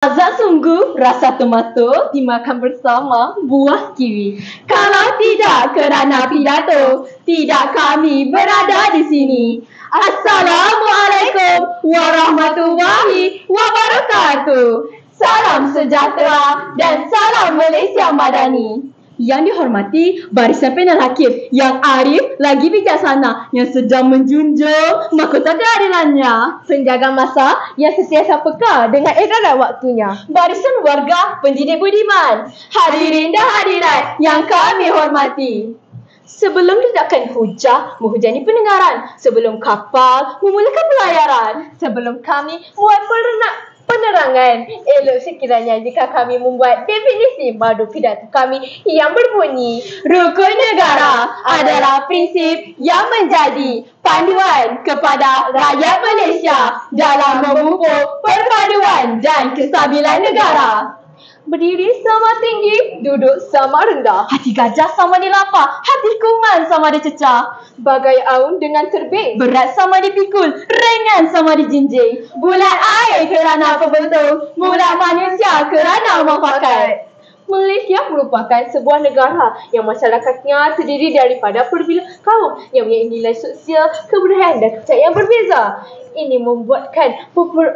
Lezat sungguh rasa tomato dimakan bersama buah kiwi. Kalau tidak kerana pidato, tidak kami berada di sini. Assalamualaikum warahmatullahi wabarakatuh. Salam sejahtera dan salam Malaysia Madani. Yang dihormati barisan panel hakim yang arif lagi bijaksana, yang sedang menjunjung mahkota keadilannya, penjaga masa yang sentiasa peka dengan edaran waktunya, barisan warga pendidik budiman, hadirin dan hadirat yang kami hormati. Sebelum ledakan hujah menghujani pendengaran, sebelum kapal memulakan pelayaran, sebelum kami buat penerangan, elok sekiranya jika kami membuat definisi madu pidato kami yang berbunyi, rukun negara adalah prinsip yang menjadi panduan kepada rakyat Malaysia dalam memupuk perpaduan dan kestabilan negara. Berdiri sama tinggi, duduk sama rendah. Hati gajah sama dilapar, hati kuman sama dicecah. Bagai aun dengan terbing, berat sama dipikul, ringan sama dijinjing. Bulat air kerana pembentuk, mudah manusia kerana mafakat. Malaysia merupakan sebuah negara yang masyarakatnya terdiri daripada pelbagai kaum yang mempunyai nilai sosial, kebudayaan dan kepercayaan berbeza. Ini membuatkan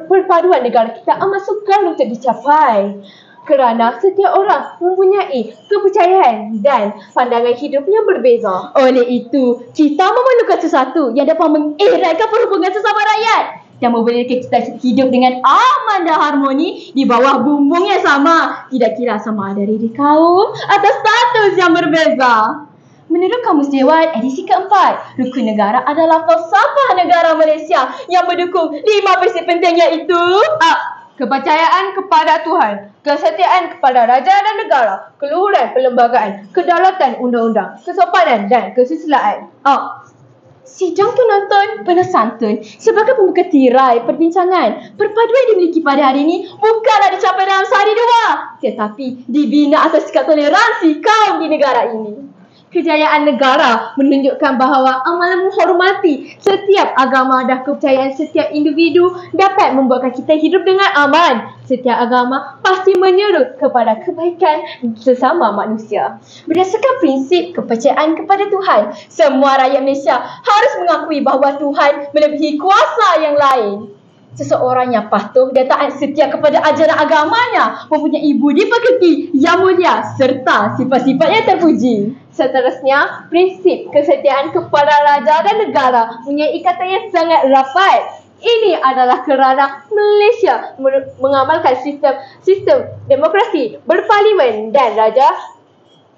perpaduan negara kita amat sukar untuk dicapai. Kerana setiap orang mempunyai kepercayaan dan pandangan hidup yang berbeza. Oleh itu, kita memerlukan sesuatu yang dapat mengeratkan perhubungan sesama rakyat dan membolehkan kita hidup dengan aman dan harmoni di bawah bumbung yang sama, tidak kira sama ada dari kaum atau status yang berbeza. Menurut Kamus Dewan edisi keempat, rukun negara adalah falsafah negara Malaysia yang mendukung 5 prinsip penting, iaitu kepercayaan kepada Tuhan, kesetiaan kepada raja dan negara, keluhuran perlembagaan, kedaulatan undang-undang, kesopanan dan kesusilaan. Sidang penonton penuh santun sebagai pembuka tirai perbincangan. Perpaduan yang dimiliki pada hari ini bukanlah dicapai dalam sehari dua, tetapi dibina atas sikap toleransi kaum di negara ini. Kejayaan negara menunjukkan bahawa amalan menghormati setiap agama dan kepercayaan setiap individu dapat membuatkan kita hidup dengan aman. Setiap agama pasti menyeru kepada kebaikan sesama manusia. Berdasarkan prinsip kepercayaan kepada Tuhan, semua rakyat Malaysia harus mengakui bahawa Tuhan melebihi kuasa yang lain. Seseorang yang patuh dan taat setia kepada ajaran agamanya mempunyai budi pekerti yang mulia serta sifat-sifat yang terpuji. Seterusnya, prinsip kesetiaan kepada raja dan negara mempunyai ikatan yang sangat rapat. Ini adalah kerana Malaysia mengamalkan sistem demokrasi berparlimen dan raja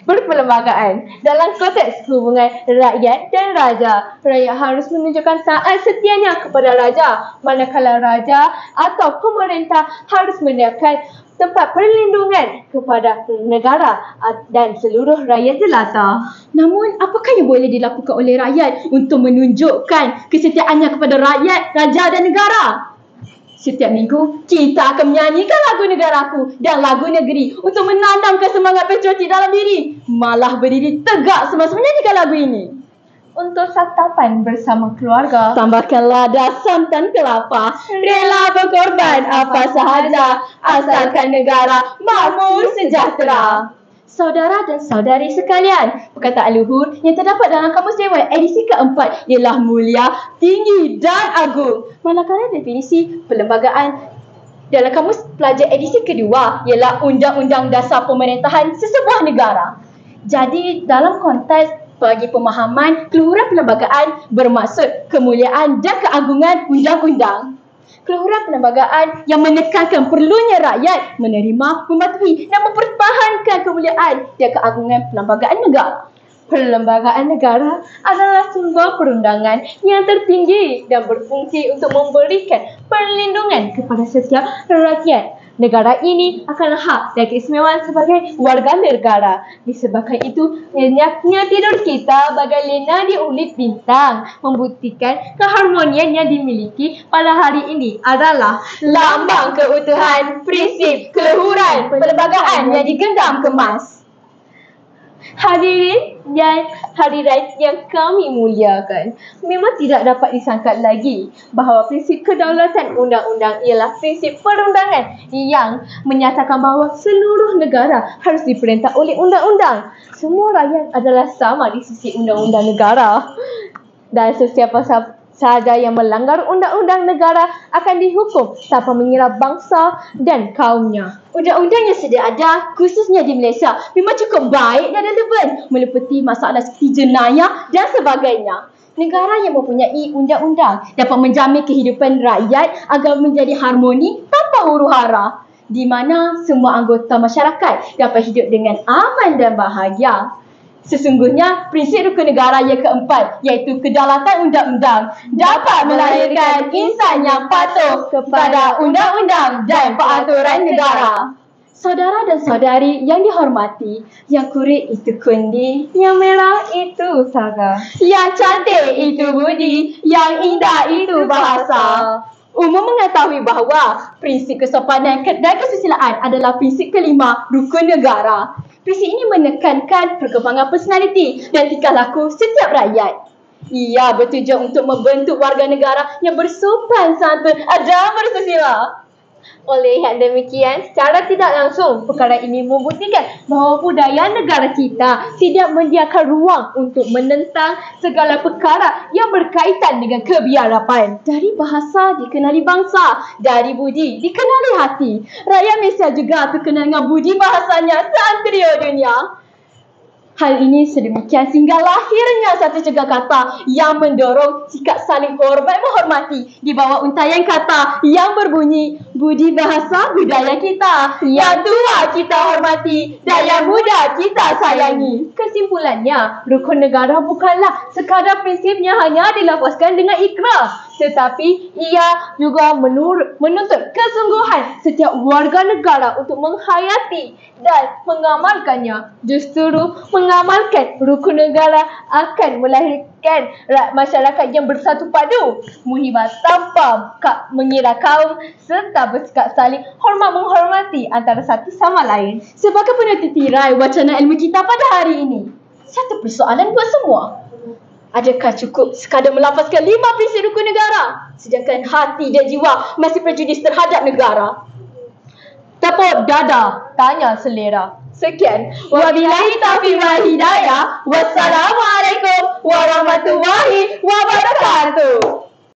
berperlembagaan. Dalam konteks hubungan rakyat dan raja, rakyat harus menunjukkan taat setianya kepada raja, manakala raja atau pemerintah harus menyediakan tempat perlindungan kepada negara dan seluruh rakyat jelata. Namun, apakah yang boleh dilakukan oleh rakyat untuk menunjukkan kesetiaannya kepada rakyat, raja dan negara? Setiap minggu, kita akan menyanyikan lagu negaraku dan lagu negeri untuk menanamkan semangat patriotik dalam diri. Malah berdiri tegak semasa menyanyikan lagu ini. Untuk santapan bersama keluarga, tambahkan lada santan kelapa. Rela berkorban apa sahaja, asalkan negara makmur sejahtera. Saudara dan saudari sekalian, perkataan luhur yang terdapat dalam Kamus Dewan edisi keempat ialah mulia, tinggi dan agung. Manakala definisi perlembagaan dalam Kamus Pelajar edisi kedua ialah Undang-Undang Dasar Pemerintahan Sesebuah Negara. Jadi dalam konteks bagi pemahaman, keluhuran perlembagaan bermaksud kemuliaan dan keagungan undang-undang. Keluhuran perlembagaan yang menekankan perlunya rakyat menerima, mematuhi dan mempertahankan kemuliaan dan keagungan perlembagaan negara. Perlembagaan negara adalah sebuah perundangan yang tertinggi dan berfungsi untuk memberikan perlindungan kepada setiap rakyat. Negara ini akan hak dan keistimewaan sebagai warga negara. Disebabkan itu, lenyapnya tidur kita bagai lena di ulit bintang membuktikan keharmonian yang dimiliki pada hari ini adalah lambang keutuhan prinsip keluhuran perlembagaan yang digenggam kemas. Hadirin dan hadirat yang kami muliakan, memang tidak dapat disangka lagi bahawa prinsip kedaulatan undang-undang ialah prinsip perundangan yang menyatakan bahawa seluruh negara harus diperintah oleh undang-undang. Semua rakyat adalah sama di sisi undang-undang negara. Dan sesiapa sahaja yang melanggar undang-undang negara akan dihukum tanpa mengira bangsa dan kaumnya. Undang-undang yang sedia ada, khususnya di Malaysia, memang cukup baik dan relevan, meliputi masalah seperti jenayah dan sebagainya. Negara yang mempunyai undang-undang dapat menjamin kehidupan rakyat agar menjadi harmoni tanpa huru-hara, di mana semua anggota masyarakat dapat hidup dengan aman dan bahagia. Sesungguhnya, prinsip rukun negara yang keempat, iaitu kedaulatan undang-undang, dapat melahirkan insan yang patuh kepada undang-undang dan peraturan negara. Saudara dan saudari yang dihormati, yang kurit itu kundi, yang merah itu saga, yang cantik itu budi, yang indah itu bahasa. Umum mengetahui bahawa prinsip kesopanan dan kesusilaan adalah prinsip kelima rukun negara. Prinsip ini menekankan perkembangan personaliti dan tingkah laku setiap rakyat. Ia bertujuan untuk membentuk warga negara yang bersopan santun dan bersusila. Oleh yang demikian, secara tidak langsung, perkara ini membuktikan bahawa budaya negara kita tidak menyediakan ruang untuk menentang segala perkara yang berkaitan dengan kebiarapan. Dari bahasa dikenali bangsa, dari budi dikenali hati. Rakyat Malaysia juga terkenal dengan budi bahasanya seantero dunia. Hal ini sedemikian sehingga lahirnya satu cegah kata yang mendorong sikap saling hormat menghormati di bawah untaian kata yang berbunyi budi bahasa budaya kita, yang tua kita hormati dan yang muda kita sayangi. Kesimpulannya, rukun negara bukanlah sekadar prinsipnya hanya dilafazkan dengan ikrar, tetapi ia juga menuntut kesungguhan setiap warga negara untuk menghayati dan mengamalkannya. Justru mengamalkan rukun negara akan melahirkan masyarakat yang bersatu padu, muhibah tanpa mengira kaum, serta bersikap saling hormat menghormati antara satu sama lain. Sebagai penutup tirai wacana ilmu kita pada hari ini, satu persoalan buat semua. Adakah cukup sekadar melafazkan 5 prinsip rukun negara, sedangkan hati dan jiwa masih prejudis terhadap negara? Tepuk dada, tanya selera. Sekian. Wabillahi taufiq wal hidayah. Wassalamualaikum warahmatullahi wabarakatuh.